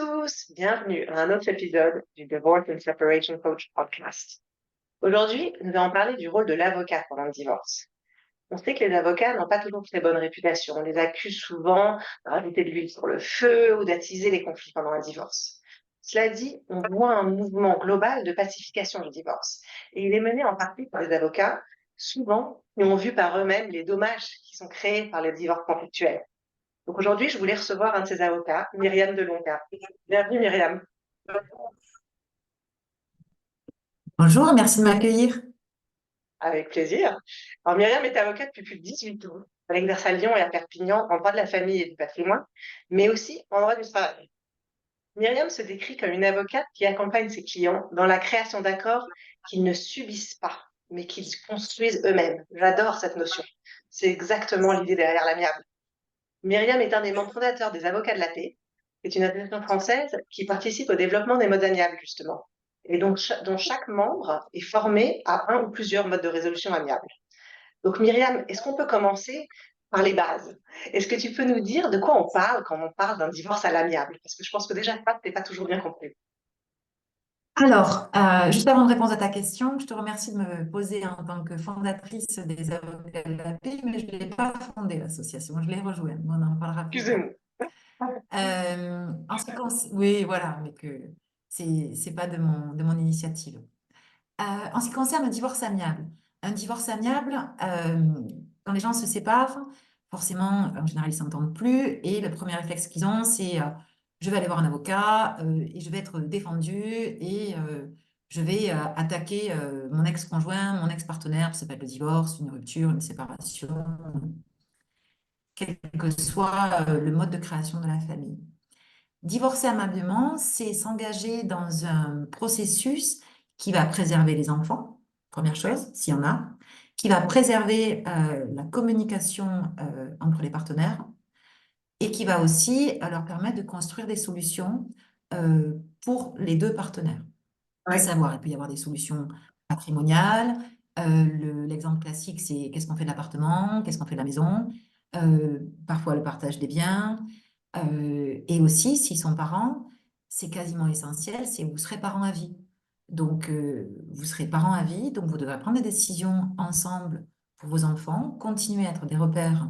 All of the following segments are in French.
tous, bienvenue à un autre épisode du Divorce and Separation Coach podcast. Aujourd'hui, nous allons parler du rôle de l'avocat pendant le divorce. On sait que les avocats n'ont pas toujours très bonne réputation. On les accuse souvent de rajouter de l'huile sur le feu ou d'attiser les conflits pendant un divorce. Cela dit, on voit un mouvement global de pacification du divorce. Et il est mené en partie par les avocats, souvent qui ont vu par eux-mêmes les dommages qui sont créés par les divorces conflictuels. Donc aujourd'hui, je voulais recevoir un de ces avocats, Myriam Delonga. Bienvenue Myriam. Bonjour, merci de m'accueillir. Avec plaisir. Alors Myriam est avocate depuis plus de 18 ans. Elle exerce à Lyon et à Perpignan en droit de la famille et du patrimoine, mais aussi en droit du travail. Myriam se décrit comme une avocate qui accompagne ses clients dans la création d'accords qu'ils ne subissent pas, mais qu'ils construisent eux-mêmes. J'adore cette notion. C'est exactement l'idée derrière l'amiable. Myriam est un des membres fondateurs des Avocats de la Paix. C'est une association française qui participe au développement des modes amiables, justement, et donc dont chaque membre est formé à un ou plusieurs modes de résolution amiable. Donc, Myriam, est-ce qu'on peut commencer par les bases? Est-ce que tu peux nous dire de quoi on parle quand on parle d'un divorce à l'amiable? Parce que je pense que déjà, ça, tu n'es pas toujours bien compris. Alors, juste avant de répondre à ta question, je te remercie de me poser en tant que fondatrice des Avocats de la Paix, mais je ne l'ai pas fondée, l'association, je l'ai rejointe, on en parlera plus tard. Excusez-moi. Oui, voilà, mais que c'est pas de mon initiative. En ce qui concerne le divorce amiable, un divorce amiable, quand les gens se séparent, forcément, en général, ils ne s'entendent plus et le premier réflexe qu'ils ont, c'est je vais aller voir un avocat et je vais être défendu et je vais attaquer mon ex-conjoint, mon ex-partenaire, ça peut être le divorce, une rupture, une séparation, quel que soit le mode de création de la famille. Divorcer amablement, c'est s'engager dans un processus qui va préserver les enfants, première chose, s'il y en a, qui va préserver la communication entre les partenaires et qui va aussi leur permettre de construire des solutions pour les deux partenaires. À Oui. savoir, il peut y avoir des solutions patrimoniales. L'exemple classique, c'est qu'est-ce qu'on fait de l'appartement, qu'est-ce qu'on fait de la maison, parfois le partage des biens. Et aussi, s'ils sont parents, c'est quasiment essentiel, c'est vous serez parents à vie. Donc, vous serez parents à vie, donc vous devrez prendre des décisions ensemble pour vos enfants, continuer à être des repères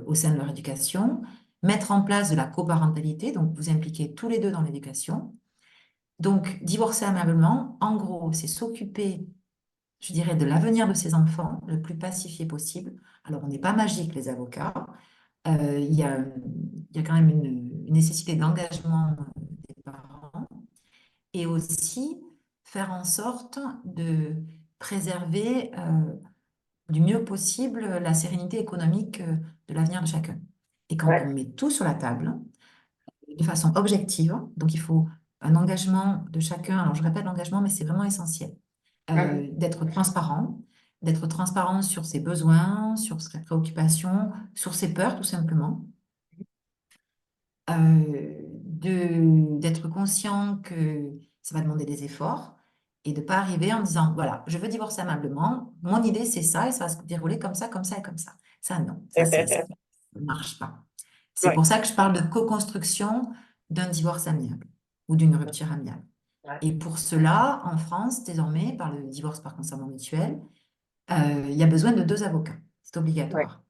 au sein de leur éducation, mettre en place de la coparentalité, donc vous impliquer tous les deux dans l'éducation. Donc, divorcer amablement, en gros, c'est s'occuper, je dirais, de l'avenir de ses enfants le plus pacifié possible. Alors, on n'est pas magique, les avocats. Il y a quand même une nécessité d'engagement des parents et aussi faire en sorte de préserver du mieux possible la sérénité économique de l'avenir de chacun. Et quand on Ouais. met tout sur la table, de façon objective, donc il faut un engagement de chacun, alors je répète l'engagement, mais c'est vraiment essentiel, Mhm. d'être transparent sur ses besoins, sur ses préoccupations, sur ses peurs tout simplement, d'être conscient que ça va demander des efforts et de ne pas arriver en disant, voilà, je veux divorcer amablement, mon idée c'est ça et ça va se dérouler comme ça et comme ça. Ça, non, ça ne marche pas. C'est Ouais. pour ça que je parle de co-construction d'un divorce amiable ou d'une rupture amiable. Ouais. Et pour cela, en France, désormais, par le divorce par consentement mutuel, il y a besoin de deux avocats. C'est Ouais. obligatoire.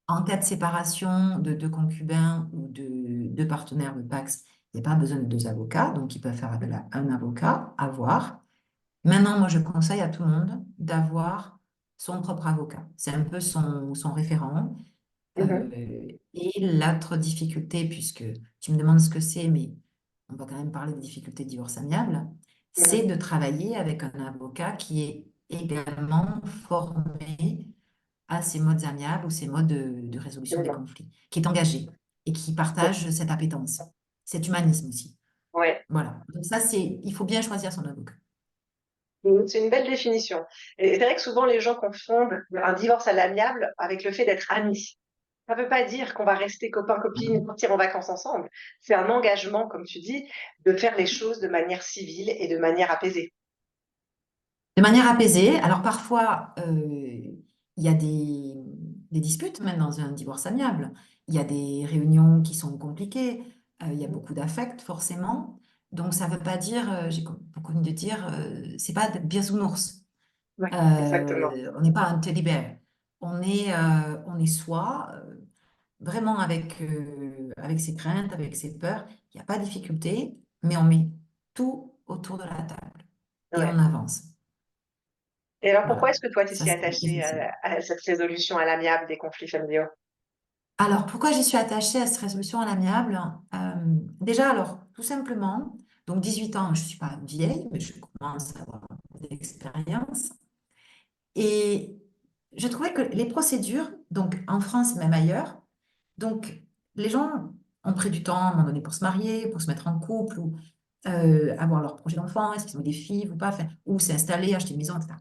En cas de séparation de deux concubins ou de deux partenaires de PACS, il n'y a pas besoin de deux avocats, donc ils peuvent faire appel à un avocat, à voir. Maintenant, moi, je conseille à tout le monde d'avoir son propre avocat. C'est un peu son référent. Mhm. Et l'autre difficulté, puisque tu me demandes ce que c'est, mais on va quand même parler des difficultés de divorce amiable, c'est Mhm. de travailler avec un avocat qui est également formé à ces modes amiables ou ces modes de résolution des Absolument. conflits, qui est engagé et qui partage cette appétence, cet humanisme aussi. Ouais. Voilà. Donc ça, il faut bien choisir son avocat. C'est une belle définition. Et c'est vrai que souvent les gens confondent un divorce à l'amiable avec le fait d'être amis. Ça ne veut pas dire qu'on va rester copains-copines et partir en vacances ensemble. C'est un engagement, comme tu dis, de faire les choses de manière civile et de manière apaisée. De manière apaisée. Alors parfois, il y a des disputes, même dans un divorce amiable. Il y a des réunions qui sont compliquées. il y a beaucoup d'affect forcément. Donc ça ne veut pas dire, j'ai beaucoup de dire, c'est pas de bisounours. Ouais, exactement. On n'est pas un teddy bear. On est soi, vraiment avec ses craintes, avec ses peurs. Il n'y a pas de difficulté, mais on met tout autour de la table et on Ouais. avance. Et alors, pourquoi Voilà, est-ce que toi, tu es ça si c'est attachée essentiel. à cette résolution à l'amiable des conflits familiaux? Alors, pourquoi j'y suis attachée à cette résolution à l'amiable? Déjà, alors, tout simplement, donc 18 ans, je ne suis pas vieille, mais je commence à avoir de l'expérience. Et je trouvais que les procédures, donc en France et même ailleurs, donc les gens ont pris du temps à un moment donné pour se marier, pour se mettre en couple, ou avoir leur projet d'enfant, est-ce qu'ils ont des filles ou pas, enfin, ou s'installer, acheter une maison, etc.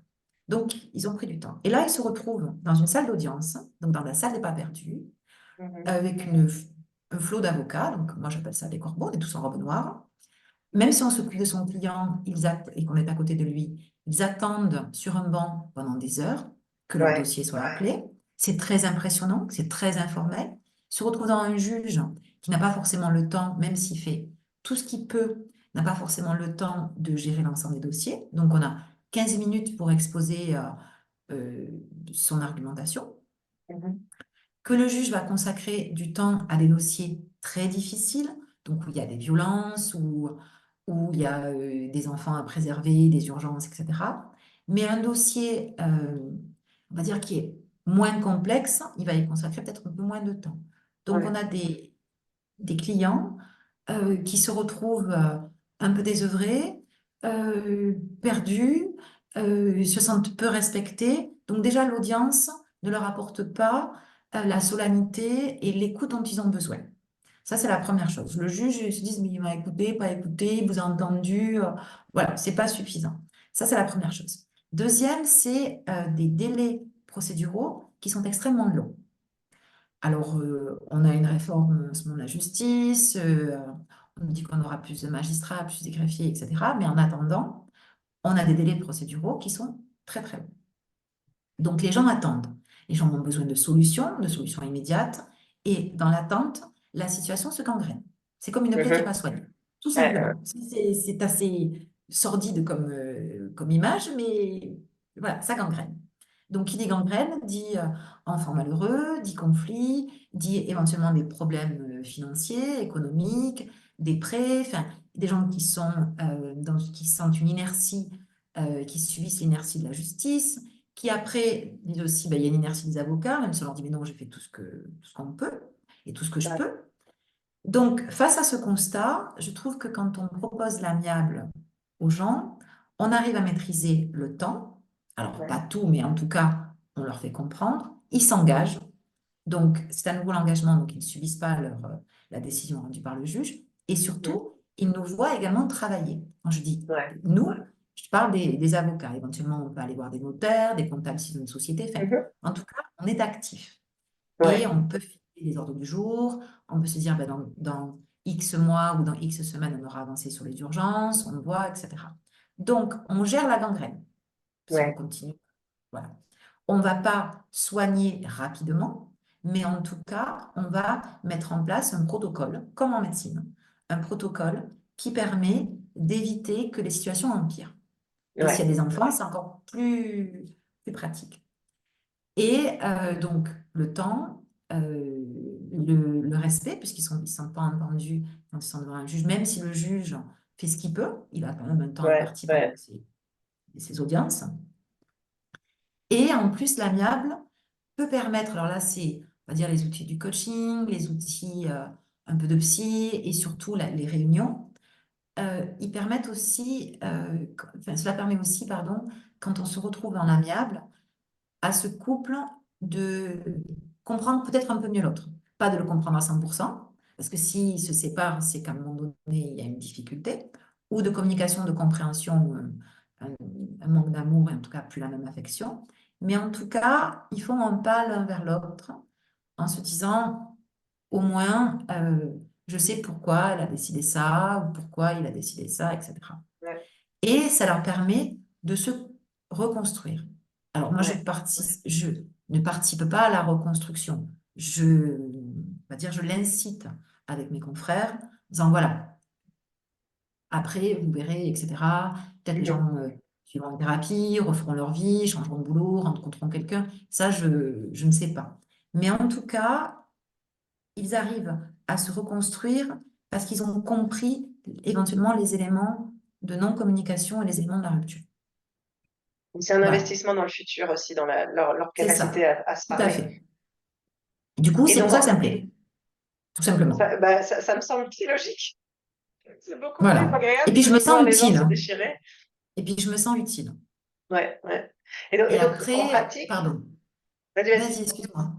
Donc, ils ont pris du temps. Et là, ils se retrouvent dans une salle d'audience, donc dans la salle des pas perdus, Mhm. avec un flot d'avocats, donc moi j'appelle ça des corbeaux, on est tous en robe noire. Même si on s'occupe de son client et qu'on est à côté de lui, ils attendent sur un banc pendant des heures que leur Ouais, dossier soit appelé. C'est très impressionnant, c'est très informel. Se retrouve dans un juge qui n'a pas forcément le temps, même s'il fait tout ce qu'il peut, n'a pas forcément le temps de gérer l'ensemble des dossiers. Donc on a 15 minutes pour exposer euh, son argumentation, mhm. que le juge va consacrer du temps à des dossiers très difficiles, donc où il y a des violences, où il y a des enfants à préserver, des urgences, etc. Mais un dossier, on va dire, qui est moins complexe, il va y consacrer peut-être un peu moins de temps. Donc on Ouais, a des clients qui se retrouvent un peu désœuvrés, perdus, se sentent peu respectés. Donc déjà, l'audience ne leur apporte pas la solennité et l'écoute dont ils ont besoin. Ça, c'est la première chose. Le juge, il se dit, mais il m'a écouté, pas écouté, il vous a entendu. Voilà, c'est pas suffisant. Ça, c'est la première chose. Deuxième, c'est des délais procéduraux qui sont extrêmement longs. Alors, on a une réforme en ce moment de la justice, on nous dit qu'on aura plus de magistrats, plus de greffiers, etc. Mais en attendant, on a des délais procéduraux qui sont très, très longs. Donc, les gens attendent. Les gens ont besoin de solutions immédiates. Et dans l'attente, la situation se gangrène. C'est comme une plaie qui n'est mhm. pas soignée, tout Ouais, simplement. C'est assez sordide comme image, mais voilà, ça gangrène. Donc, qui dit gangrène dit enfant malheureux, dit conflit, dit éventuellement des problèmes financiers, économiques, des prêts, enfin, des gens qui sentent une inertie, qui subissent l'inertie de la justice, qui après disent aussi, ben, il y a une inertie des avocats, même si on leur dit, mais non, j'ai fait tout ce qu'on peut et tout ce que je ouais, peux. Donc, face à ce constat, je trouve que quand on propose l'amiable aux gens, on arrive à maîtriser le temps. Alors, pas ouais. tout, mais en tout cas, on leur fait comprendre. Ils s'engagent. Donc, c'est à nouveau l'engagement. Donc, ils ne subissent pas la décision rendue par le juge. Et Mhm. surtout, ils nous voient également travailler. Quand je dis Ouais. nous, je parle des avocats. Éventuellement, on peut aller voir des notaires, des comptables si c'est une société. Enfin, Mhm. en tout cas, on est actif. Et Ouais, on peut fixer les ordres du jour, on peut se dire ben, dans X mois ou dans X semaines, on aura avancé sur les urgences, on voit, etc. Donc, on gère la gangrène. Si on ouais, continue, voilà. On ne va pas soigner rapidement, mais en tout cas, on va mettre en place un protocole, comme en médecine, un protocole qui permet d'éviter que les situations empirent. Et s'il y ouais, a des enfants, c'est encore plus pratique. Et donc, le temps, le respect, puisqu'ils ne sont pas entendus quand ils sont devant un juge, même si le juge fait ce qu'il peut, il a quand même un temps ouais, imparti pendant ouais. ses audiences. Et en plus, l'amiable peut permettre, alors là, c'est, on va dire, les outils du coaching, les outils un peu de psy et surtout les réunions. Ils permettent aussi, enfin, cela permet aussi, pardon, quand on se retrouve en amiable, à ce couple de comprendre peut-être un peu mieux l'autre. Pas de le comprendre à 100%, parce que s'ils se séparent, c'est qu'à un moment donné, il y a une difficulté, ou de communication, de compréhension, un, un manque d'amour, et en tout cas plus la même affection. Mais en tout cas, ils font un pas l'un vers l'autre en se disant, au moins, je sais pourquoi elle a décidé ça, ou pourquoi il a décidé ça, etc. Ouais, Et ça leur permet de se reconstruire. Alors moi, ouais, je ne participe pas à la reconstruction. On va dire, je l'incite avec mes confrères en disant voilà, après, vous verrez, etc. Peut-être les Mhm. gens suivront une thérapie, referont leur vie, changeront de boulot, rencontreront quelqu'un. Ça, je ne sais pas. Mais en tout cas, ils arrivent à se reconstruire parce qu'ils ont compris éventuellement les éléments de non-communication et les éléments de la rupture. C'est un Voilà, investissement dans le futur aussi, dans leur c'est capacité ça, à se tout à parler. fait. Du coup, Et c'est donc, pour ça que ça me plaît, tout simplement. ça me semble si logique. C'est beaucoup plus Voilà. Et agréable puis, que je me de voir sens les gens utile, se hein. déchirer. Et puis, je me sens utile. Ouais, ouais. Et Et donc, en après, pratique, pardon, vas-y, vas-y, vas-y. excuse-moi,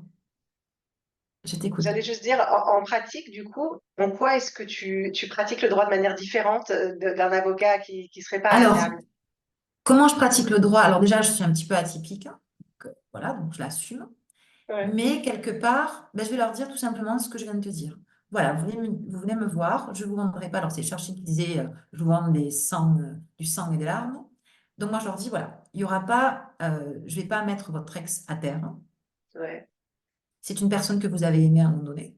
je t'écoute. J'allais juste dire, en pratique, du coup, en quoi est-ce que tu pratiques le droit de manière différente d'un avocat qui serait pas à Alors, l'amiable? comment je pratique le droit? Alors déjà, je suis un petit peu atypique, hein. Voilà, donc je l'assume. Ouais, Mais quelque part, ben, je vais leur dire tout simplement ce que je viens de te dire. Voilà, vous venez me voir, je ne vous vendrai pas. Alors, c'est Churchill qui disait, je vous vends du sang et des larmes. Donc, moi, je leur dis, voilà, il y aura pas, je ne vais pas mettre votre ex à terre. ouais, C'est une personne que vous avez aimée à un moment donné.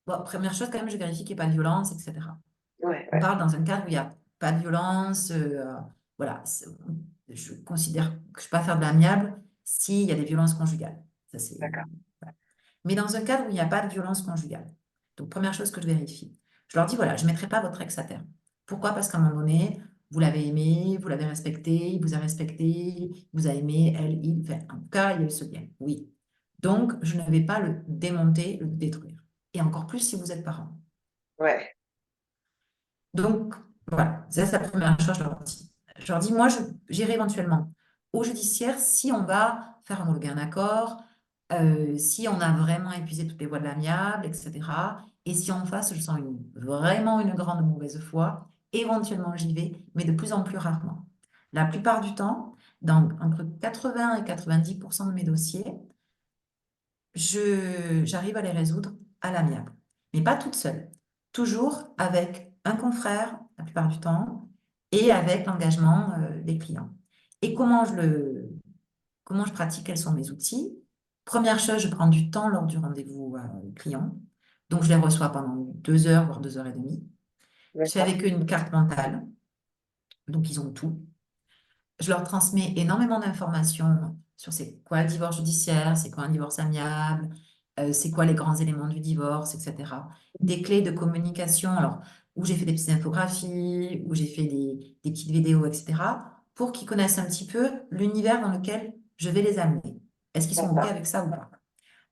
Bon, première chose, quand même, je vérifie qu'il n'y ait pas de violence, etc. ouais, On ouais. parle dans un cadre où il n'y a pas de violence. Voilà, je considère que je ne peux pas faire de l'amiable s'il y a des violences conjugales. Ça, c'est, D'accord. voilà. Mais dans un cadre où il n'y a pas de violence conjugale. Donc, première chose que je vérifie. Je leur dis, voilà, je ne mettrai pas votre ex à terre. Pourquoi? Parce qu'à un moment donné, vous l'avez aimé, vous l'avez respecté, il vous a respecté, il vous a aimé, elle, il, enfin, en tout cas, il y a eu ce lien. Oui. Donc, je ne vais pas le démonter, le détruire. Et encore plus si vous êtes parent. Ouais, Donc, voilà, ça, c'est la première chose, je leur dis. Je leur dis, moi, j'irai éventuellement au judiciaire si on va faire homologuer un accord, si on a vraiment épuisé toutes les voies de l'amiable, etc. Et si en face, je sens vraiment une grande mauvaise foi, éventuellement j'y vais, mais de plus en plus rarement. La plupart du temps, entre 80 et 90% de mes dossiers, j'arrive à les résoudre à l'amiable, mais pas toute seule. Toujours avec un confrère, la plupart du temps, et avec l'engagement des clients. Et comment je pratique, quels sont mes outils? Première chose, je prends du temps lors du rendez-vous client. Donc, je les reçois pendant 2 heures, voire 2 heures et demie. Je fais d'accord. avec eux une carte mentale. Donc, ils ont tout. Je leur transmets énormément d'informations sur c'est quoi le divorce judiciaire, c'est quoi un divorce amiable, c'est quoi les grands éléments du divorce, etc. Des clés de communication, alors, où j'ai fait des petites infographies, où j'ai fait des petites vidéos, etc., pour qu'ils connaissent un petit peu l'univers dans lequel je vais les amener. Est-ce qu'ils sont OK D'accord. avec ça ou pas?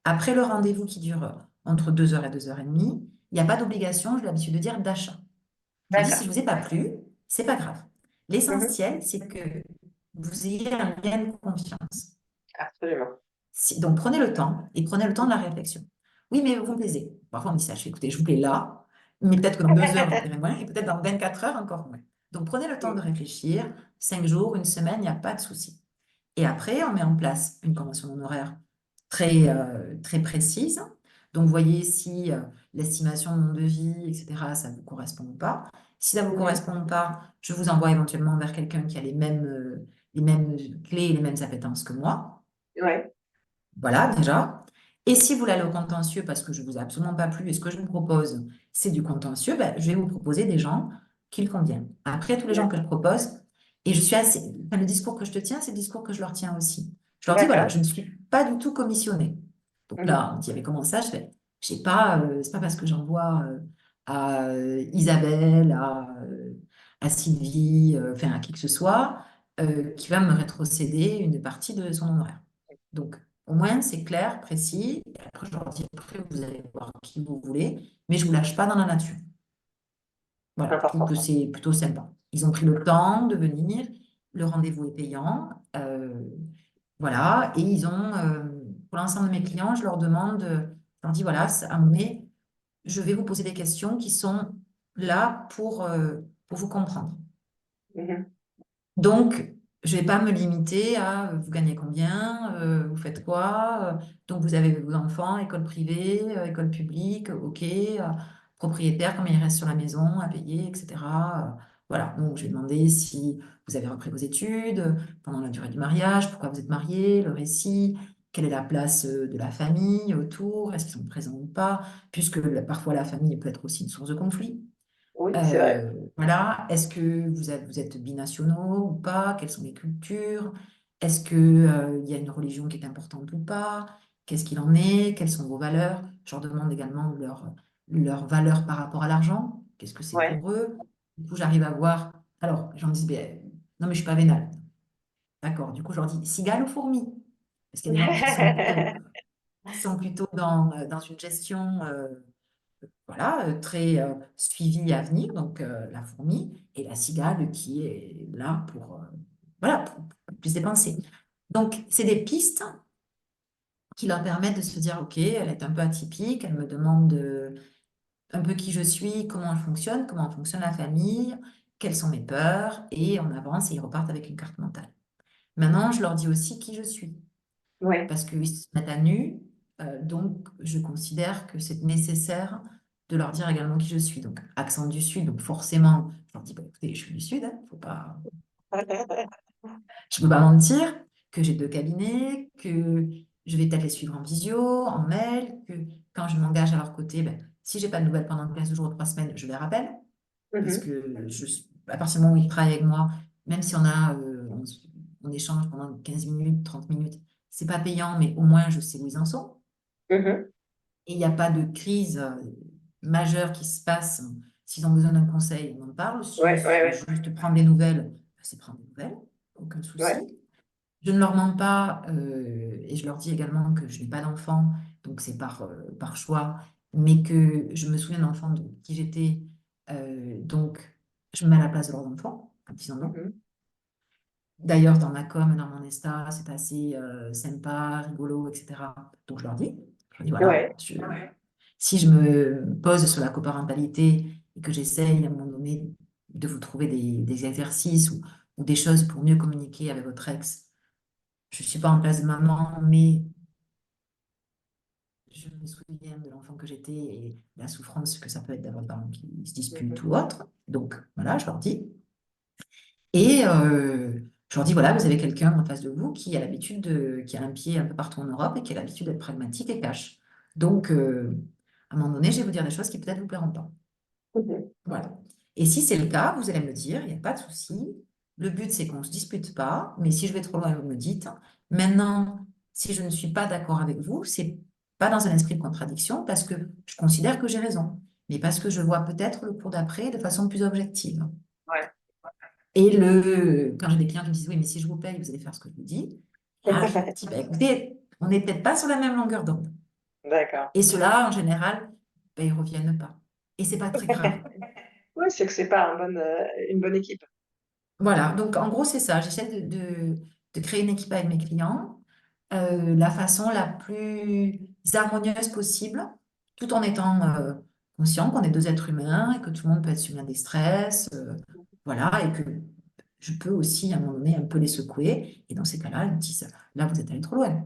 Après le rendez-vous qui dure entre 2 heures et 2 heures et demie, il n'y a pas d'obligation, j'ai l'habitude de dire, d'achat. Je leur dis, si D'accord. je ne vous ai pas plu, c'est pas grave. Mhm. L'essentiel, c'est que vous ayez un lien de confiance. Absolument. Donc, prenez le temps et prenez le temps de la réflexion. Oui, mais vous me plaisez. Parfois, on me dit ça, je fais écouter, je vous plais là, mais peut-être que dans 2 heures, je vous plairai moins, et peut-être dans 24 heures, encore moins. Donc, prenez le temps de réfléchir. 5 jours, une semaine, il n'y a pas de souci. Et après, on met en place une convention d'honoraires très précise. Donc, vous voyez si l'estimation de mon devis, etc., ça vous correspond ou pas. Si ça ne vous Mhm. correspond pas, je vous envoie éventuellement vers quelqu'un qui a les mêmes clés et les mêmes appétences que moi. Ouais. Voilà, déjà. Et si vous voulez aller au contentieux, parce que je ne vous ai absolument pas plu et ce que je vous propose, c'est du contentieux, ben, je vais vous proposer des gens qui le conviennent. Après, tous les gens que je D'accord. propose, et je suis assez. Enfin, le discours que je te tiens, c'est le discours que je leur tiens aussi. Je leur dis, voilà, D'accord. je ne suis pas du tout commissionnée. Donc Mhm. là, on dit, mais comment ça? Je fais, j'ai pas, c'est pas parce que j'envoie à Isabelle, à Sylvie, enfin à qui que ce soit, qui va me rétrocéder une partie de son honoraire. Donc, au moins, c'est clair, précis. Et après, je leur dis, après, vous allez voir qui vous voulez, mais je ne vous lâche pas dans la nature. Voilà, je trouve Important, que ça. c'est plutôt sympa. Ils ont pris le temps de venir, le rendez-vous est payant. Voilà, et pour l'ensemble de mes clients, je leur demande, je leur dis, voilà, à un moment donné, je vais vous poser des questions qui sont là pour vous comprendre. Mhm. Donc, je ne vais pas me limiter à vous gagnez combien, vous faites quoi, donc vous avez vos enfants, école privée, école publique, ok, propriétaire, combien il reste sur la maison à payer, etc. Voilà, donc je vais demander si vous avez repris vos études, pendant la durée du mariage, pourquoi vous êtes mariés, le récit, quelle est la place de la famille autour, est-ce qu'ils sont présents ou pas, puisque parfois la famille peut être aussi une source de conflit. Oui, c'est vrai. Voilà, est-ce que vous êtes binationaux ou pas? Quelles sont les cultures? Est-ce que, il y a une religion qui est importante ou pas? Qu'est-ce qu'il en est? Quelles sont vos valeurs? Je leur demande également leurs valeurs par rapport à l'argent. Qu'est-ce que c'est Ouais. pour eux? Du coup, j'arrive à voir. Alors, les gens me disent, ben, non, mais je suis pas vénale. D'accord. Du coup, je leur dis, cigale ou fourmi? Parce qu'il y a des gens qui sont plutôt dans une gestion. Voilà, très suivi à venir, donc la fourmi et la cigale qui est là voilà, pour plus dépenser. Donc, c'est des pistes qui leur permettent de se dire, OK, elle est un peu atypique, elle me demande un peu qui je suis, comment fonctionne la famille, quelles sont mes peurs, et on avance et ils repartent avec une carte mentale. Maintenant, je leur dis aussi qui je suis Ouais. parce qu'ils se mettent à nu. Donc, je considère que c'est nécessaire de leur dire également qui je suis. Donc, accent du Sud, donc forcément, je leur dis, bah, écoutez, je suis du Sud, hein, faut pas, je ne peux pas mentir, que j'ai 2 cabinets, que je vais peut-être les suivre en visio, en mail, que quand je m'engage à leur côté, ben, si j'ai pas de nouvelles pendant 15 jours ou 3 semaines, je les rappelle, parce Mhm. que à partir du moment où ils travaillent avec moi, même si on échange pendant 15 minutes, 30 minutes, c'est pas payant, mais au moins je sais où ils en sont. Mhm. Et il n'y a pas de crise majeure qui se passe. S'ils ont besoin d'un conseil, on en parle. Si Ouais, ouais, c'est ouais. juste prendre des nouvelles, ben, c'est prendre des nouvelles, aucun Ouais. souci. Je ne leur mens pas et je leur dis également que je n'ai pas d'enfant, donc c'est par choix, mais que je me souviens d'enfants de qui j'étais, donc je me mets à la place de leurs enfants quand ils en ont. Mhm. D'ailleurs, dans ma com, dans mon Insta, c'est assez sympa, rigolo, etc. Donc je leur dis voilà, Ouais. si je me pose sur la coparentalité et que j'essaye à un moment donné de vous trouver des exercices ou des choses pour mieux communiquer avec votre ex, je ne suis pas en place de maman, mais je me souviens de l'enfant que j'étais et la souffrance que ça peut être d'avoir des parents qui se disputent Mhm. ou autre. Donc voilà, je leur dis. Et je leur dis, voilà, vous avez quelqu'un en face de vous qui a un pied un peu partout en Europe et qui a l'habitude d'être pragmatique et cash. Donc, à un moment donné, je vais vous dire des choses qui peut-être vous plairont pas. Mhm. Voilà. Et si c'est le cas, vous allez me le dire, il n'y a pas de souci. Le but, c'est qu'on ne se dispute pas, mais si je vais trop loin, vous me dites. Maintenant, si je ne suis pas d'accord avec vous, c'est pas dans un esprit de contradiction parce que je considère que j'ai raison, mais parce que je vois peut-être le cours d'après de façon plus objective. Ouais. Et quand j'ai des clients qui me disent, oui, mais si je vous paye, vous allez faire ce que je vous dis, là, je leur dis, bah, écoutez, on n'est peut-être pas sur la même longueur d'onde. D'accord. Et ceux-là, en général, bah, ils ne reviennent pas. Et c'est pas très grave. Oui, c'est que c'est pas une bonne équipe. Voilà, donc en gros, c'est ça. J'essaie de créer une équipe avec mes clients, la façon la plus harmonieuse possible, tout en étant conscient qu'on est 2 êtres humains et que tout le monde peut être subi à des stress, voilà, et que je peux aussi, à un moment donné, un peu les secouer. Et dans ces cas-là, ils me disent, là, vous êtes allé trop loin.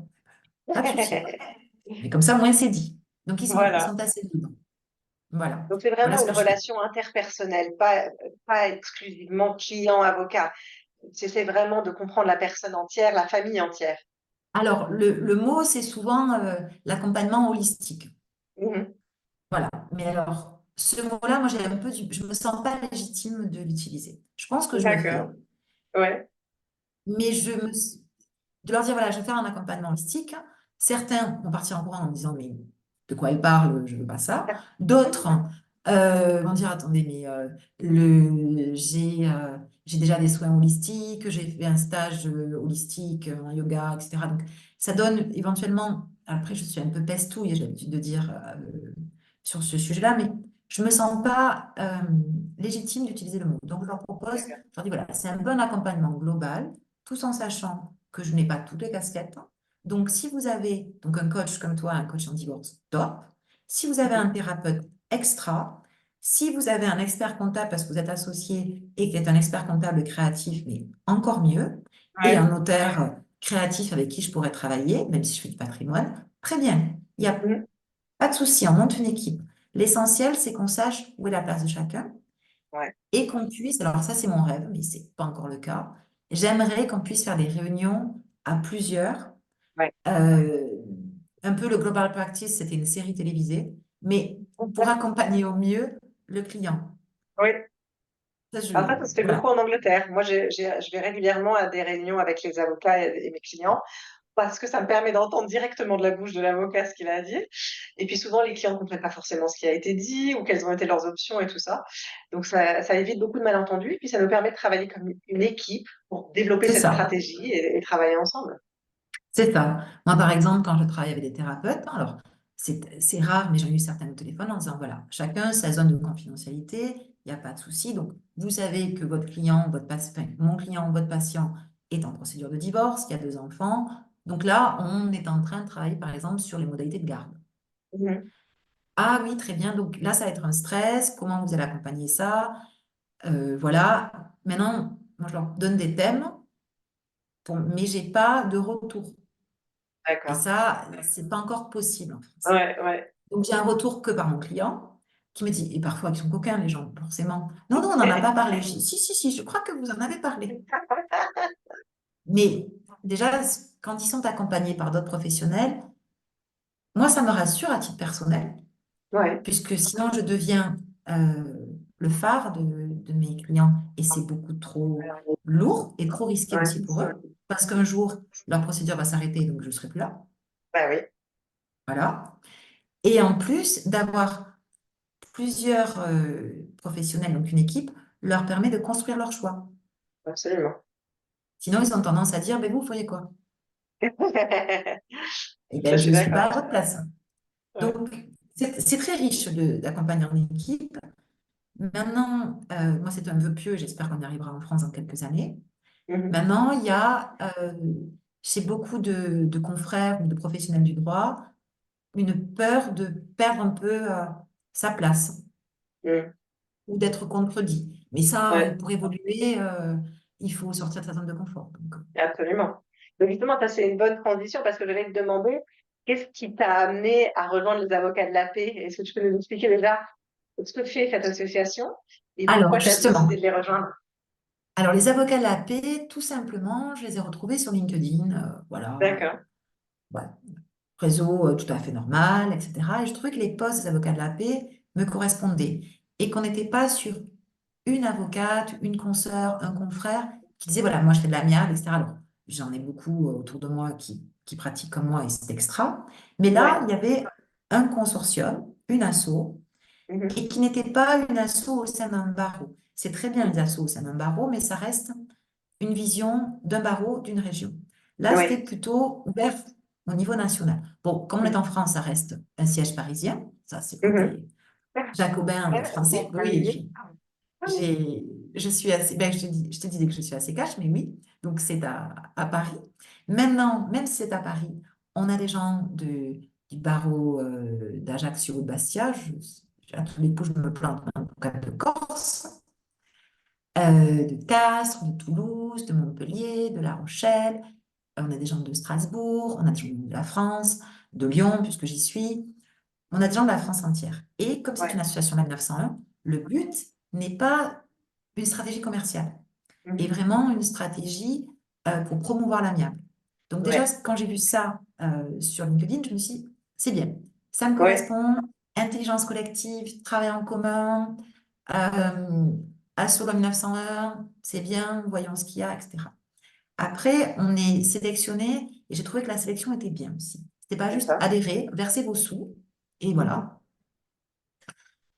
Pas de souci. Mais comme ça, au moins, c'est dit. Donc, ils Voilà. sont assez libres. Voilà. Donc, c'est Voilà vraiment ce une que je fais. relation interpersonnelle, pas exclusivement client-avocat. C'est vraiment de comprendre la personne entière, la famille entière. Alors, le mot, c'est souvent l'accompagnement holistique. Mhm. Voilà. Mais alors, ce mot-là, moi, je me sens pas légitime de l'utiliser. Je pense que je le fais, D'accord. Ouais. mais de leur dire, voilà, je vais faire un accompagnement holistique. Certains vont partir en courant en me disant, mais de quoi elle parle, je veux pas ça. D'autres vont dire, attendez, mais j'ai déjà des soins holistiques, j'ai fait un stage holistique en yoga, etc. Donc, ça donne éventuellement, après, je suis un peu pestouille, j'ai l'habitude de dire sur ce sujet-là, mais je me sens pas légitime d'utiliser le mot. Donc, je leur propose, je D'accord. leur dis, voilà, c'est un bon accompagnement global, tout en sachant que je n'ai pas toutes les casquettes. Donc, si vous avez donc un coach comme toi, un coach en divorce, top. Si vous avez un Mhm. thérapeute extra, si vous avez un expert comptable parce que vous êtes associé et qui est un expert comptable créatif, mais encore mieux, et un Ouais. notaire créatif avec qui je pourrais travailler, même si je fais du patrimoine, très bien. Il n'y a Mhm. pas de souci, on monte une équipe. L'essentiel, c'est qu'on sache où est la place de chacun Ouais. et qu'on puisse, alors ça c'est mon rêve, mais c'est pas encore le cas, j'aimerais qu'on puisse faire des réunions à plusieurs Ouais. Euh, un peu le Global Practice, c'était une série télévisée, mais pour accompagner au mieux le client. Oui. Ça, Alors ça se fait voilà, beaucoup en Angleterre. Moi, je vais régulièrement à des réunions avec les avocats et mes clients parce que ça me permet d'entendre directement de la bouche de l'avocat ce qu'il a à dire. Et puis souvent, les clients ne comprennent pas forcément ce qui a été dit ou quelles ont été leurs options et tout ça. Donc ça évite beaucoup de malentendus et puis ça nous permet de travailler comme une équipe pour développer c'est cette ça. stratégie et travailler ensemble. C'est ça. Moi, par exemple, quand je travaille avec des thérapeutes, hein, alors c'est rare, mais j'ai eu certains au téléphone en disant, voilà, chacun sa zone de confidentialité, il n'y a pas de souci. Donc, vous savez que votre client, enfin, mon client, votre patient est en procédure de divorce, il y a 2 enfants. Donc là, on est en train de travailler, par exemple, sur les modalités de garde. Mhm. Ah oui, très bien. Donc là, ça va être un stress. Comment vous allez accompagner ça? Voilà. Maintenant, moi, je leur donne des thèmes, mais je n'ai pas de retour. Et D'accord. ça, c'est pas encore possible en France. Ouais, ouais. Donc, j'ai un retour que par mon client qui me dit, et parfois ils sont coquins, les gens, forcément. Non, non, on n'en a pas parlé. Je dis, si, si, si, je crois que vous en avez parlé. Mais déjà, quand ils sont accompagnés par d'autres professionnels, moi, ça me rassure à titre personnel, Ouais. puisque sinon, je deviens le phare de mes clients. Et c'est beaucoup trop lourd et trop risqué aussi pour eux, Ouais. parce qu'un jour, leur procédure va s'arrêter, donc je ne serai plus là. Bah oui, Voilà. Et en plus, d'avoir plusieurs professionnels, donc une équipe, leur permet de construire leur choix. absolument. Sinon, ils ont tendance à dire, ben vous feriez quoi? Eh Ça, bien, je je suis ne suis pas d'accord. à votre place. Ouais. Donc, c'est très riche d'accompagner en équipe. Maintenant, moi, c'est un vœu pieux, j'espère qu'on y arrivera en France dans quelques années. Mhm. Maintenant, il y a chez beaucoup de confrères ou de professionnels du droit une peur de perdre un peu sa place Mhm. ou d'être contredit. Mais ça, Ouais. pour évoluer, il faut sortir de sa zone de confort. Donc, Absolument. Donc justement, ça c'est une bonne transition parce que je vais te demander, qu'est-ce qui t'a amené à rejoindre les avocats de la paix? Est-ce que tu peux nous expliquer déjà ce que fait cette association et alors, pourquoi tu as décidé justement, de les rejoindre? alors les avocats de la paix, tout simplement, je les ai retrouvés sur LinkedIn, voilà, D'accord. ouais, réseau tout à fait normal, etc. Et je trouvais que les posts des avocats de la paix me correspondaient et qu'on n'était pas sur une avocate, une consoeur, un confrère qui disait, voilà, moi je fais de l'amiable, etc. Alors, j'en ai beaucoup autour de moi qui pratiquent comme moi et c'est extra. Mais là, Ouais. il y avait un consortium, une asso, Mhm. et qui n'était pas une asso au sein d'un barreau. C'est très bien les assos au sein d'un barreau, mais ça reste une vision d'un barreau, d'une région. Là, c'était Ouais. plutôt ouvert au niveau national. Bon, comme on est Mhm. en France, ça reste un siège parisien. Ça, c'est Mhm. côté jacobin français. Oui, j'ai, je suis assez, ben, je te disais que je suis assez cash, mais oui. Donc, c'est à Paris. Maintenant, même si c'est à Paris, on a des gens du barreau d'Ajaccio, de Bastia. À tous les coups, je me plante en tout cas de Corse, de Castres, de Toulouse, de Montpellier, de La Rochelle. On a des gens de Strasbourg, on a des gens de la France, de Lyon, puisque j'y suis. On a des gens de la France entière. Et comme c'est une Ouais. association Med 901, le but n'est pas une stratégie commerciale, et Mhm. vraiment une stratégie pour promouvoir l'amiable. Donc déjà, Ouais. quand j'ai vu ça sur LinkedIn, je me suis dit, c'est bien, ça me Ouais. correspond, intelligence collective, travail en commun, euh, Asso comme 1901, c'est bien, voyons ce qu'il y a, etc. Après, on est sélectionné et j'ai trouvé que la sélection était bien aussi. C'était pas juste D'accord. adhérer, verser vos sous et Mhm. voilà.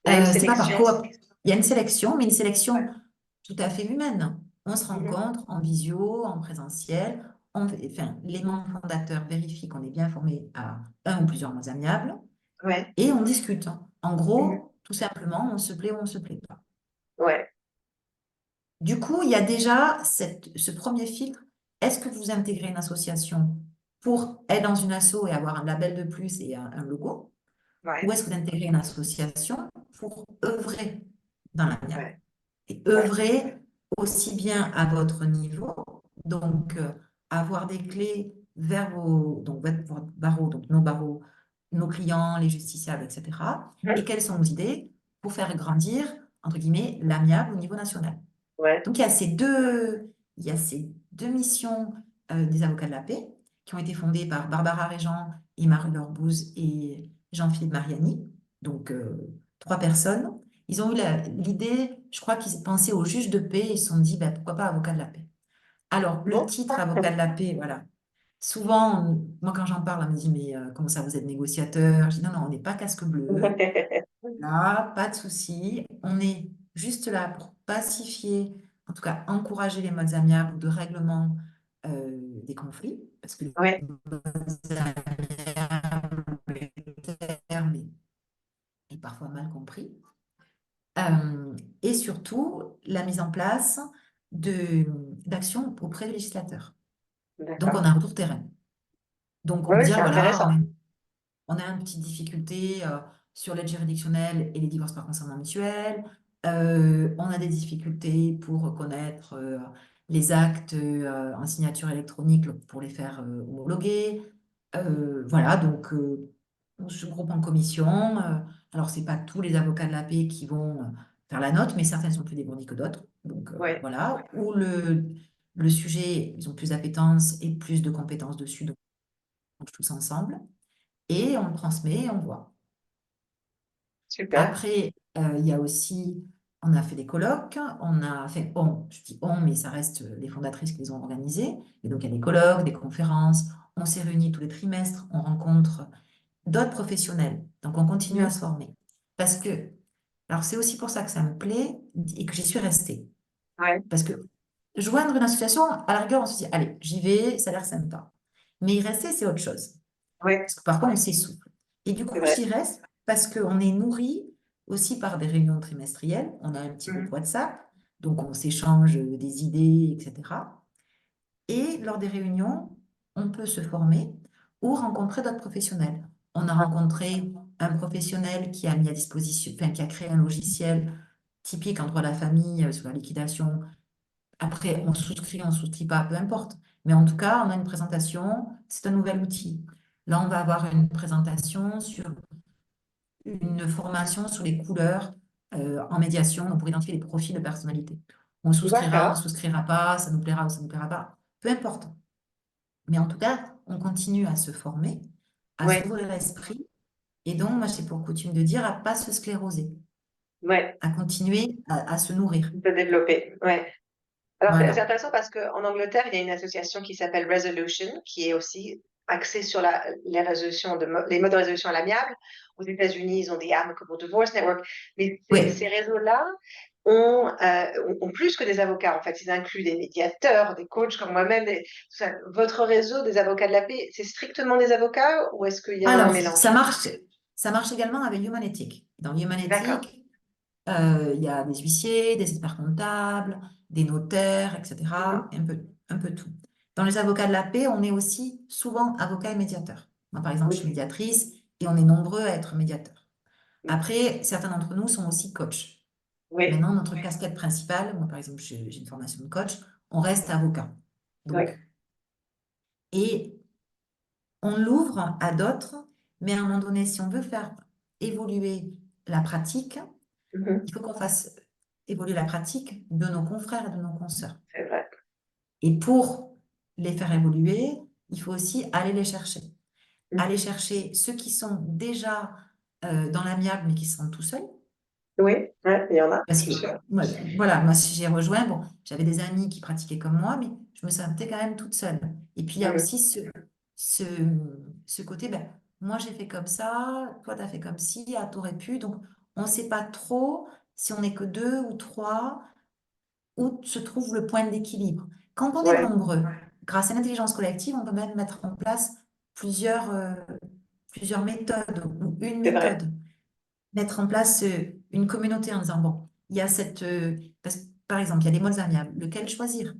Il y a une C'est pas par sélection. coop. Il y a une sélection, mais une sélection Ouais. tout à fait humaine. On se Mhm. rencontre en visio, en présentiel. Enfin, les membres fondateurs vérifient qu'on est bien formé à un ou plusieurs mots amiables Ouais. et on discute. En Mhm. gros, tout simplement, on se plaît ou on se plaît pas. Ouais. Du coup, il y a déjà ce premier filtre. Est-ce que vous intégrez une association pour être dans une asso et avoir un label de plus et un logo? Ou Ouais. est-ce que vous intégrez une association pour œuvrer dans l'amiable? Ouais. Et Ouais. œuvrer aussi bien à votre niveau, donc avoir des clés vers donc votre barreau, donc nos barreaux, nos clients, les justiciables, etc. Et Mhm. quelles sont vos idées pour faire grandir, entre guillemets, l'amiable au niveau national. Ouais. Donc il y a ces deux missions des avocats de la paix. qui ont été fondées par Barbara Régent et Marie-Laure Bouze et Jean-Philippe Mariani. Donc, 3 personnes. Ils ont eu l'idée, je crois qu'ils pensaient au juge de paix et ils se sont dit, ben, pourquoi pas avocat de la paix. Alors, le Bon. titre avocat de la paix, voilà. Souvent, moi, quand j'en parle, on me dit, mais comment ça, vous êtes négociateur? Je dis, non, non, on n'est pas casque bleu. Là, pas de souci. On est juste là pour pacifier, en tout cas, encourager les modes amiables ou de règlement des conflits, parce que les Ouais, modes amiables, le terme est parfois mal compris. Et surtout, la mise en place d'actions auprès du législateur. Donc, on d'accord. a un retour terrain. Donc, on Oui, peut c'est dire, voilà, intéressant. on a une petite difficulté sur l'aide juridictionnelle et les divorces par consentement mutuel. On a des difficultés pour reconnaître les actes en signature électronique pour les faire homologuer. Voilà, donc on se groupe en commission. Alors, c'est pas tous les avocats de la paix qui vont faire la note, mais certains sont plus dégourdis que d'autres. Donc, Ouais, voilà, où le sujet, ils ont plus d'appétence et plus de compétences dessus, donc on tous ensemble et on le transmet et on voit. super. Après, il y a aussi, on a fait des colloques, on a fait, je dis on, mais ça reste les fondatrices qui les ont organisés. Et donc, il y a des colloques, des conférences, on s'est réunis tous les trimestres, on rencontre d'autres professionnels. Donc, on continue à Mhm. se former. Parce que, alors c'est aussi pour ça que ça me plaît et que j'y suis restée. Ouais, Parce que joindre une association, à la rigueur, on se dit, allez, j'y vais, ça a l'air sympa. Mais y rester, c'est autre chose. ouais, Parce que parfois, on s'essouffle. Et du c'est coup, vrai. j'y reste parce qu'on est nourri aussi par des réunions trimestrielles. On a un petit groupe Mhm. WhatsApp, donc on s'échange des idées, etc. Et lors des réunions, on peut se former ou rencontrer d'autres professionnels. On a rencontré un professionnel qui a mis à disposition, enfin, qui a créé un logiciel typique en droit de la famille sur la liquidation. Après, on souscrit, on ne souscrit pas, peu importe. Mais en tout cas, on a une présentation, c'est un nouvel outil. Là, on va avoir une présentation sur une formation sur les couleurs en médiation donc pour identifier les profils de personnalité. On ne D'accord. souscrira pas, ça nous plaira ou ça ne nous plaira pas, peu importe. Mais en tout cas, on continue à se former, à Ouais, s'ouvrir l'esprit. Et donc, moi, j'ai pour coutume de dire à ne pas se scléroser, ouais, à continuer à se nourrir. on peut développer. Ouais. Alors, c'est Voilà. intéressant parce qu'en Angleterre, il y a une association qui s'appelle Resolution, qui est aussi axée sur les résolutions les modes de résolution à l'amiable. Aux États-Unis, ils ont des Amicable Divorce Network. Mais ces Oui. réseaux-là ont plus que des avocats. En fait, ils incluent des médiateurs, des coachs comme moi-même. Tout ça. Votre réseau des avocats de la paix, c'est strictement des avocats ou est-ce qu'il y a un Alors, mélange? ça marche également avec Humanéthique. Dans D'accord. Humanéthique, il y a des huissiers, des experts comptables, des notaires, etc. Mhm. Un peu tout. Dans les avocats de la paix, on est aussi souvent avocat et médiateur. Moi, par exemple, je suis Ok. médiatrice et on est nombreux à être médiateurs. Après, certains d'entre nous sont aussi coachs. Oui, Maintenant, notre casquette principale, moi, par exemple, j'ai une formation de coach, on reste avocat. oui. Donc, et on l'ouvre à d'autres, mais à un moment donné, si on veut faire évoluer la pratique, Mhm. il faut qu'on fasse évoluer la pratique de nos confrères et de nos consoeurs. C'est vrai. Et pour les faire évoluer, il faut aussi aller les chercher. Mhm. Aller chercher ceux qui sont déjà dans l'amiable, mais qui se sentent tout seuls. Oui, ouais, il y en a, Parce c'est que, sûr. voilà, moi, si j'ai rejoint, bon, j'avais des amis qui pratiquaient comme moi, mais je me sentais quand même toute seule. Et puis, il y a Mhm. aussi ce, ce côté, ben, moi, j'ai fait comme ça, toi, tu as fait comme ci, ah, t'aurais pu. Donc, on ne sait pas trop si on n'est que deux ou trois, où se trouve le point d'équilibre. Quand on est Ouais, nombreux, grâce à l'intelligence collective, on peut même mettre en place plusieurs méthodes ou une c'est vrai. méthode. Mettre en place une communauté en disant, bon, il y a par exemple, il y a des modes amiables. Lequel choisir?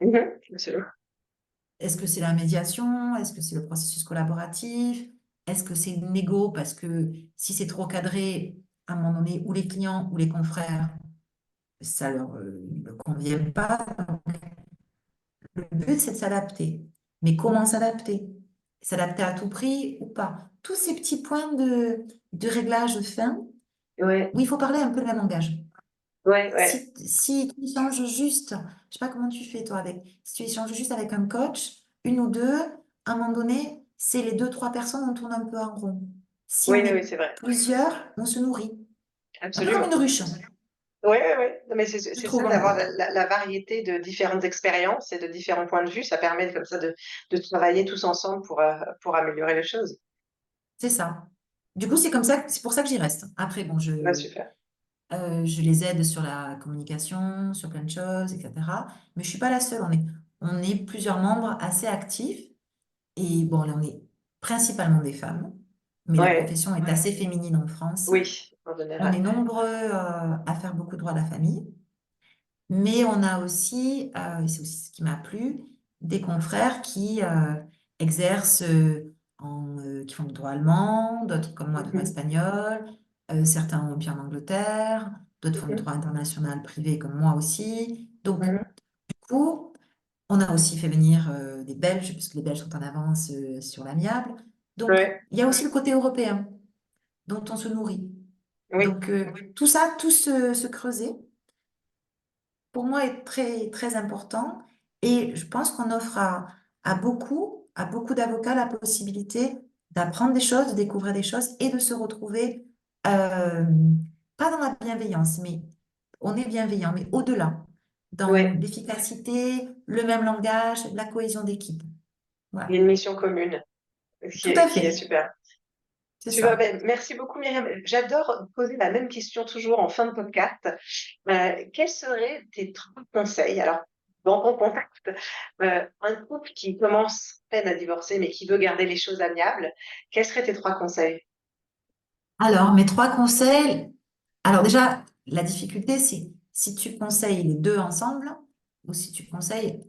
Mhm. Bien sûr. Est-ce que c'est la médiation? Est-ce que c'est le processus collaboratif? Est-ce que c'est une négo? Parce que si c'est trop cadré, à un moment donné, ou les clients ou les confrères, ça leur ne convient pas. Le but, c'est de s'adapter. Mais comment s'adapter? S'adapter à tout prix ou pas? Tous ces petits points de réglage fin Ouais, où il faut parler un peu le même langage. ouais, ouais. Si tu échanges juste, je sais pas comment tu fais toi avec, si tu échanges juste avec un coach, une ou deux, à un moment donné, c'est les deux, trois personnes, on tourne un peu en rond. Si Oui, on oui, est c'est vrai. plusieurs, on se nourrit. Un peu comme Absolument. une ruche, Oui, oui, oui. Non, mais je c'est trouve. ça d'avoir la variété de différentes expériences et de différents points de vue. Ça permet comme ça de travailler tous ensemble pour améliorer les choses. C'est ça. Du coup, c'est comme ça, c'est pour ça que j'y reste. Après, bon, Ouais, super. je les aide sur la communication, sur plein de choses, etc. Mais je suis pas la seule. On est plusieurs membres assez actifs. Et bon, là, on est principalement des femmes, mais la Ouais, profession est assez féminine en France. oui, en On est général. nombreux à faire beaucoup de droit de la famille, mais on a aussi, et c'est aussi ce qui m'a plu, des confrères qui exercent qui font du droit allemand, d'autres comme moi du droit Mhm. espagnol, certains ont bien en Angleterre, d'autres font du Mhm. droit international privé comme moi aussi. Donc, Mhm. du coup, on a aussi fait venir des Belges, puisque les Belges sont en avance sur l'amiable. Donc, Ouais, il y a aussi le côté européen dont on se nourrit. oui, Donc, tout ça, tout se creuser, pour moi, est très, très important. Et je pense qu'on offre à beaucoup d'avocats la possibilité d'apprendre des choses, de découvrir des choses et de se retrouver, euh, pas dans la bienveillance, mais on est bienveillant, mais au-delà, dans ouais. l'efficacité, le même langage, la cohésion d'équipe. Il y a Voilà. une mission commune Tout à qui est fait, super. c'est Super, ça. ben, merci beaucoup Myriam. J'adore poser la même question toujours en fin de podcast. Quels seraient tes trois conseils? Alors, dans ton contexte, un couple qui commence à peine à divorcer mais qui veut garder les choses amiables, quels seraient tes trois conseils? Alors, mes trois conseils. Alors déjà, la difficulté, c'est si tu conseilles les deux ensemble ou si tu conseilles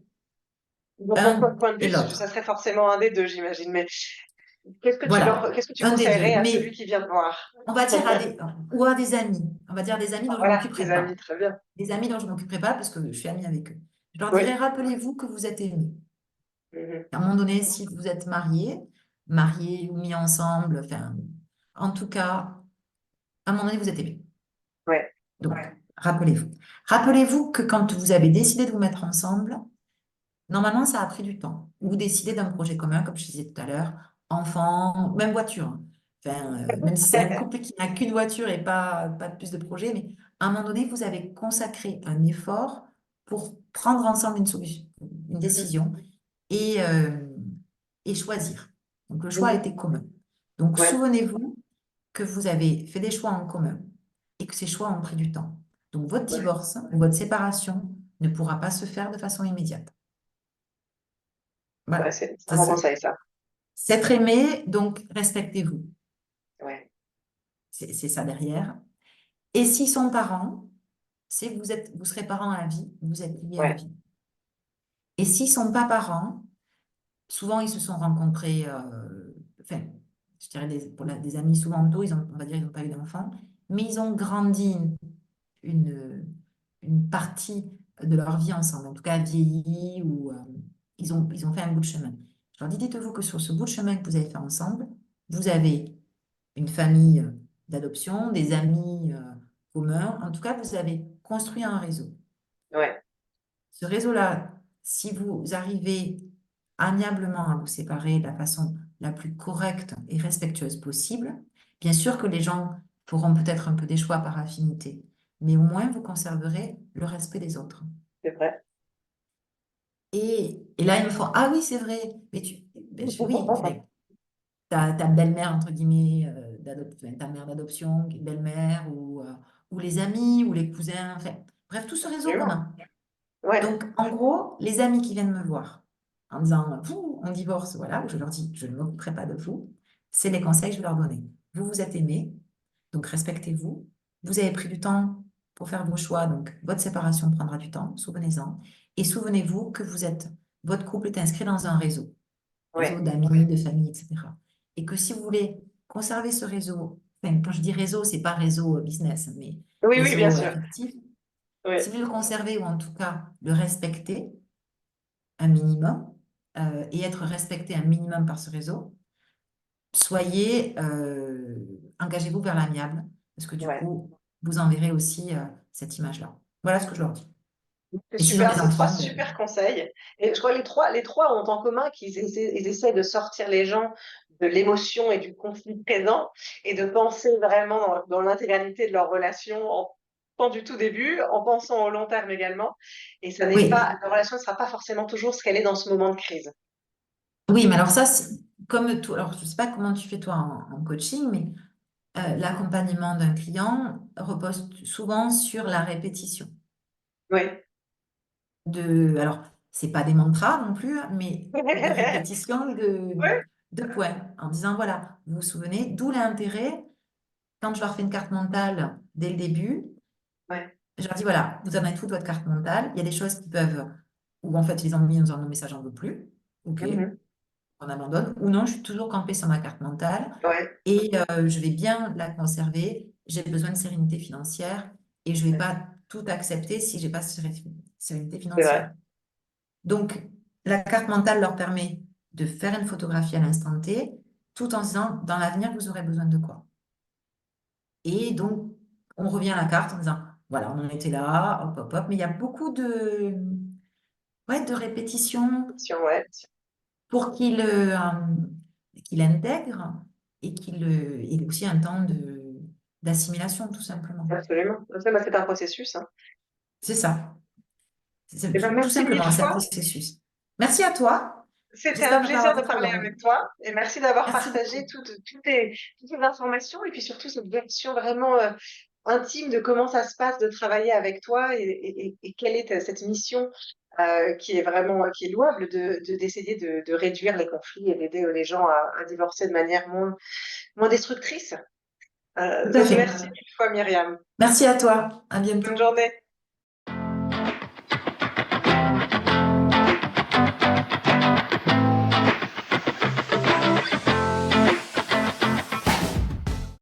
De ton un point de et vue, l'autre. ça serait forcément un des deux, j'imagine. Mais Voilà, qu'est-ce que tu un des deux. conseillerais à celui Mais qui vient de voir? on va dire ou à des amis. On va dire des amis dont je ne Voilà, m'occuperai des amis, pas. très bien. Des amis dont je ne m'occuperai pas parce que je suis amie avec eux. Je leur dirais, Oui. rappelez-vous que vous êtes aimés. Mhm. À un moment donné, si vous êtes mariés ou mis ensemble, enfin, en tout cas, à un moment donné, vous êtes aimés. Ouais, Donc, rappelez-vous. Rappelez-vous que quand vous avez décidé de vous mettre ensemble, normalement, ça a pris du temps. Vous décidez d'un projet commun, comme je disais tout à l'heure, enfant, même voiture, hein. Enfin, même si c'est un couple qui n'a qu'une voiture et pas plus de projet, mais à un moment donné, vous avez consacré un effort pour prendre ensemble une solution, une Mhm. décision et, euh, et choisir. Donc, le choix a Mhm. été commun. Donc, Ouais, souvenez-vous que vous avez fait des choix en commun et que ces choix ont pris du temps. Donc, votre ouais, divorce ou votre séparation ne pourra pas se faire de façon immédiate. ouais, Voilà. c'est un Ça, bon c'est conseil, ça. s'être aimé, donc respectez-vous. Ouais, C'est ça derrière. Et s'ils sont parents, c'est que vous serez parents à vie, vous êtes liés à ouais, vie. Et s'ils sont pas parents, souvent ils se sont rencontrés, enfin, je dirais des amis souvent tôt, on va dire ils n'ont pas eu d'enfants, mais ils ont grandi une, une partie de leur vie ensemble, en tout cas vieilli ou ils ont fait un bout de chemin. Je leur dis, dites-vous que sur ce bout de chemin que vous avez fait ensemble, vous avez une famille d'adoption, des amis communs. En tout cas, vous avez construit un réseau. ouais, Ce réseau-là, si vous arrivez amiablement à vous séparer de la façon la plus correcte et respectueuse possible, bien sûr que les gens feront peut-être un peu des choix par affinité, mais au moins vous conserverez le respect des autres. c'est vrai. Et là, ils me font, ah oui, c'est vrai. Ben, je fais oui, ta belle-mère, entre guillemets, enfin, ta mère d'adoption, qui est belle-mère, ou les amis, ou les cousins, enfin, bref, tout ce réseau qu'on Absolument. a. Ouais, Donc, en gros, les amis qui viennent me voir en disant, vous, on divorce, voilà, je leur dis, je ne m'occuperai pas de vous, c'est les conseils que je vais leur donner. Vous vous êtes aimés, donc respectez-vous. Vous avez pris du temps pour faire vos choix, donc votre séparation prendra du temps, souvenez-en. Et souvenez-vous que votre couple est inscrit dans un réseau ouais. d'amis, de famille, etc. Et que si vous voulez conserver ce réseau, enfin, quand je dis réseau, c'est pas réseau business, mais Oui, oui, bien réseau sûr. affectif, si Ouais, vous voulez le conserver ou en tout cas le respecter un minimum et être respecté un minimum par ce réseau, engagez-vous vers l'amiable, parce que du ouais. coup, vous enverrez aussi cette image-là. Voilà ce que je leur dis. C'est Et s'ils ont super, des c'est trois enfants, ben, super conseils. Et je crois que les trois ont en commun ils essaient de sortir les gens de l'émotion et du conflit présent et de penser vraiment dans l'intégralité de leur relation pas du tout début, en pensant au long terme également. Et ça n'est oui, pas, la relation ne sera pas forcément toujours ce qu'elle est dans ce moment de crise. oui, mais alors ça, comme tout, alors je ne sais pas comment tu fais toi en coaching, mais l'accompagnement d'un client repose souvent sur la répétition. Oui. Alors, c'est pas des mantras non plus, hein, mais de répétition Oui, de points, en disant, voilà, vous vous souvenez, d'où l'intérêt, quand je leur fais une carte mentale dès le début, ouais. je leur dis, voilà, vous en avez toute votre carte mentale, il y a des choses qui peuvent, ou en fait, ils ont mis en disant, non, mais ça, j'en veux plus, ok, Mhm. on abandonne, ou non, je suis toujours campée sur ma carte mentale, Ouais. et je vais bien la conserver, j'ai besoin de sérénité financière, et je vais Ouais. pas tout accepter si j'ai pas sérénité C'est vrai. financière. Donc, la carte mentale leur permet de faire une photographie à l'instant T, tout en se disant, dans l'avenir, vous aurez besoin de quoi? Et donc, on revient à la carte en disant, voilà, on en était là, hop, hop, hop, mais il y a beaucoup ouais, de répétitions Ouais. pour qu'il intègre et qu'il ait aussi un temps d'assimilation, tout simplement. Absolument. C'est un processus, hein. C'est ça. Eh ben, Tout merci mille simplement, c'est un fois. processus. Merci à toi. C'était un J'espère ne pas plaisir avoir de été trop parler longue. avec toi et merci d'avoir Merci partagé beaucoup. toutes les informations et puis surtout cette version vraiment intime de comment ça se passe de travailler avec toi et quelle est cette mission qui est vraiment qui est louable d'essayer de réduire les conflits et d'aider les gens à divorcer de manière moins destructrice. Tout à Donc fait. merci mille fois Myriam. Merci à toi. À Bonne bientôt. journée.